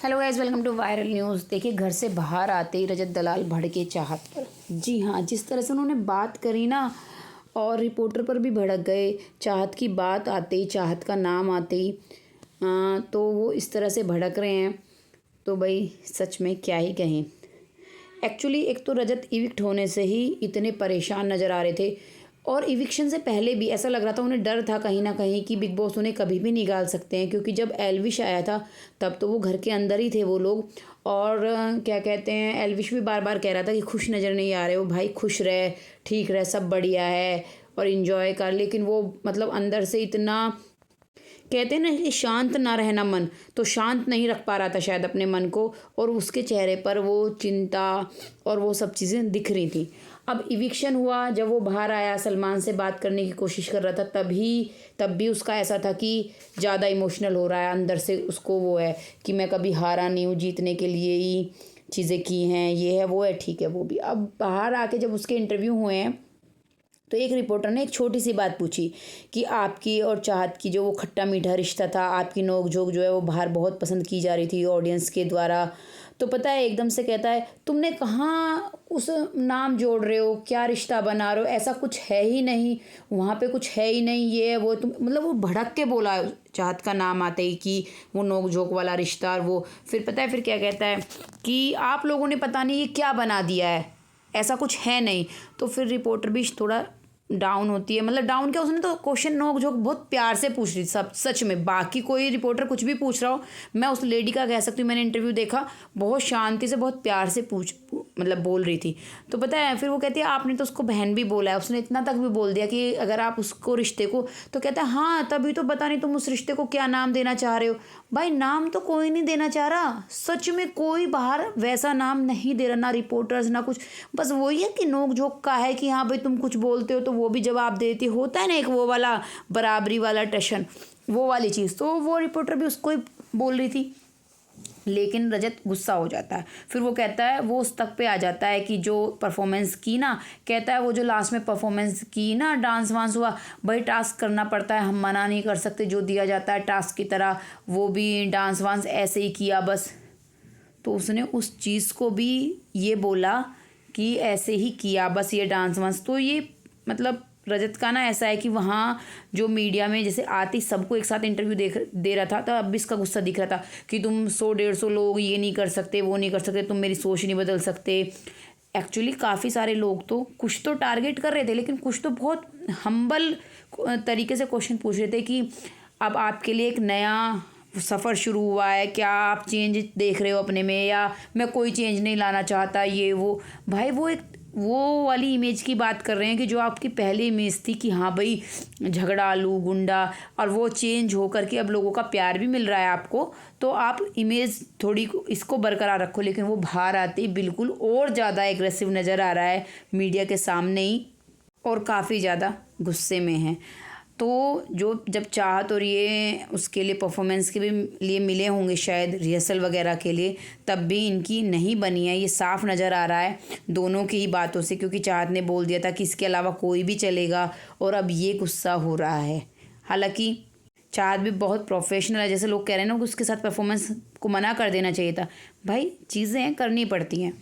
Hello guys, welcome to viral news. देखिए, घर से बाहर आते ही रजत दलाल भड़के चाहत पर। जी हाँ, जिस तरह से उन्होंने बात करी ना, और रिपोर्टर पर भी भड़क गए। चाहत की बात आते ही, चाहत का नाम आते ही तो वो इस तरह से भड़क रहे हैं। तो भाई सच में क्या ही कहें। एक्चुअली एक तो रजत इविक्ट होने से ही इतने परेशान नज़र आ रहे थे, और इविक्शन से पहले भी ऐसा लग रहा था, उन्हें डर था कहीं ना कहीं कि बिग बॉस उन्हें कभी भी निकाल सकते हैं। क्योंकि जब एल्विश आया था तब तो वो घर के अंदर ही थे वो लोग। और क्या कहते हैं, एल्विश भी बार बार कह रहा था कि खुश नज़र नहीं आ रहे हो भाई, खुश रहे, ठीक रहे, सब बढ़िया है और इन्जॉय कर। लेकिन वो मतलब अंदर से इतना, कहते हैं ना कि शांत ना रहना मन, तो शांत नहीं रख पा रहा था शायद अपने मन को। और उसके चेहरे पर वो चिंता और वो सब चीज़ें दिख रही थी। अब इविक्शन हुआ, जब वो बाहर आया, सलमान से बात करने की कोशिश कर रहा था, तब भी उसका ऐसा था कि ज़्यादा इमोशनल हो रहा है अंदर से। उसको वो है कि मैं कभी हारा नहीं हूँ, जीतने के लिए ही चीज़ें की हैं, ये है वो है, ठीक है वो भी। अब बाहर आके जब उसके इंटरव्यू हुए हैं तो एक रिपोर्टर ने एक छोटी सी बात पूछी कि आपकी और चाहत की जो वो खट्टा मीठा रिश्ता था, आपकी नोक झोंक जो है वो बाहर बहुत पसंद की जा रही थी ऑडियंस के द्वारा। तो पता है, एकदम से कहता है, तुमने कहाँ उस नाम जोड़ रहे हो, क्या रिश्ता बना रहे हो, ऐसा कुछ है ही नहीं, वहाँ पे कुछ है ही नहीं, ये वो तुम, मतलब वो भड़क के बोला चाहत का नाम आते ही कि वो नोक झोंक वाला रिश्ता। और वो फिर पता है फिर क्या कहता है कि आप लोगों ने पता नहीं ये क्या बना दिया है, ऐसा कुछ है नहीं। तो फिर रिपोर्टर भी थोड़ा डाउन होती है, मतलब डाउन क्या, उसने तो क्वेश्चन नोक झोंक बहुत प्यार से पूछ रही थी सब। सच में बाकी कोई रिपोर्टर कुछ भी पूछ रहा हो, मैं उस लेडी का कह सकती हूँ, मैंने इंटरव्यू देखा, बहुत शांति से बहुत प्यार से मतलब बोल रही थी। तो पता है फिर वो कहती है, आपने तो उसको बहन भी बोला है, उसने इतना तक भी बोल दिया कि अगर आप उसको रिश्ते को, तो कहता है हाँ तभी तो पता नहीं तुम उस रिश्ते को क्या नाम देना चाह रहे हो। भाई नाम तो कोई नहीं देना चाह रहा, सच में कोई बाहर वैसा नाम नहीं दे रहा, ना रिपोर्टर्स ना कुछ। बस वही है कि नोक झोंक का है कि हाँ भाई तुम कुछ बोलते हो तो वो भी जवाब देती, होता है ना एक वो वाला बराबरी वाला टेंशन, वो वाली चीज़। तो वो रिपोर्टर भी उसको ही बोल रही थी। लेकिन रजत गुस्सा हो जाता है। फिर वो कहता है, वो उस तक पे आ जाता है कि जो परफॉर्मेंस की ना, कहता है वो जो लास्ट में परफॉर्मेंस की ना, डांस वांस हुआ, भाई टास्क करना पड़ता है, हम मना नहीं कर सकते, जो दिया जाता है टास्क की तरह वो भी डांस वांस ऐसे ही किया बस। तो उसने उस चीज़ को भी ये बोला कि ऐसे ही किया बस ये डांस वांस। तो ये मतलब रजत का ना ऐसा है कि वहाँ जो मीडिया में जैसे आती सबको एक साथ इंटरव्यू दे रहा था, तो अब भी इसका गुस्सा दिख रहा था कि तुम 100-150 लोग ये नहीं कर सकते, वो नहीं कर सकते, तुम मेरी सोच नहीं बदल सकते। एक्चुअली काफ़ी सारे लोग तो कुछ तो टारगेट कर रहे थे, लेकिन कुछ तो बहुत हम्बल तरीके से क्वेश्चन पूछ रहे थे कि अब आपके लिए एक नया सफ़र शुरू हुआ है, क्या आप चेंज देख रहे हो अपने में, या मैं कोई चेंज नहीं लाना चाहता, ये वो। भाई वो एक वो वाली इमेज की बात कर रहे हैं कि जो आपकी पहली इमेज थी कि हाँ भाई झगड़ालू गुंडा, और वो चेंज होकर के अब लोगों का प्यार भी मिल रहा है आपको, तो आप इमेज थोड़ी इसको बरकरार रखो। लेकिन वो बाहर आते ही बिल्कुल और ज़्यादा एग्रेसिव नज़र आ रहा है मीडिया के सामने ही, और काफ़ी ज़्यादा गुस्से में है। तो जो जब चाहत और ये उसके लिए परफॉर्मेंस के भी लिए मिले होंगे शायद रिहर्सल वगैरह के लिए, तब भी इनकी नहीं बनी है, ये साफ नज़र आ रहा है दोनों की ही बातों से। क्योंकि चाहत ने बोल दिया था कि इसके अलावा कोई भी चलेगा, और अब ये गुस्सा हो रहा है। हालांकि चाहत भी बहुत प्रोफेशनल है, जैसे लोग कह रहे हैं ना कि उसके साथ परफॉर्मेंस को मना कर देना चाहिए था। भाई चीज़ें करनी पड़ती हैं।